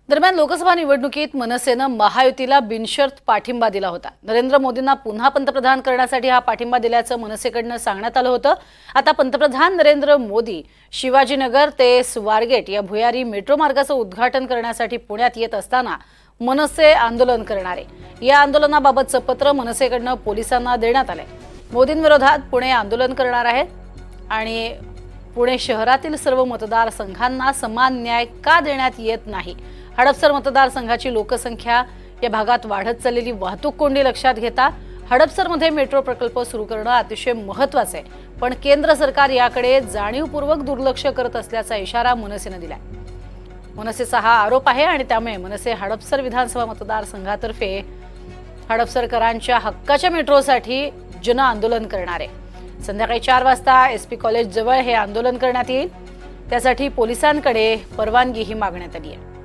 दरम्यान लोकसभा निवडणुकीत मनसेनं महायुतीला बिनशर्त पाठिंबा दिला होता। नरेंद्र मोदींना पुन्हा पंतप्रधान करण्यासाठी हा पाठिंबा दिल्याचं मनसेकडून सांगण्यात आलं होतं। आता पंतप्रधान नरेंद्र मोदी शिवाजीनगर ते स्वारगेट या भुयारी मेट्रो मार्गाचं उद्घाटन करण्यासाठी पुण्यात येत असताना मनसे आंदोलन करणार आहे। या आंदोलनाबाबतचं पत्र मनसेकडून पोलिसांना देण्यात आलंय। मोदींविरोधात पुणे आंदोलन करणार आहेत आणि पुणे शहरातील सर्व मतदारसंघांना समान न्याय का देण्यात येत नाही, हडपसर मतदारसंघाची लोकसंख्या या भागात वाढत चाललेली वाहतूक कोंडी लक्षात घेता हडपसरमध्ये मेट्रो प्रकल्प सुरू करणं अतिशय महत्त्वाचं आहे, पण केंद्र सरकार याकडे जाणीवपूर्वक दुर्लक्ष करत असल्याचा इशारा मनसेने दिलाय। मनसेचा हा आरोप आहे आणि त्यामुळे मनसे हडपसर विधानसभा मतदारसंघातर्फे हडपसरकरांच्या हक्काच्या मेट्रोसाठी जन आंदोलन करणार आहे। संध्याकाळी 4 वाजता एसपी कॉलेज जवळ हे आंदोलन करण्यात येईल। त्यासाठी पोलिसांकडे परवानगीही मागण्यात आली आहे।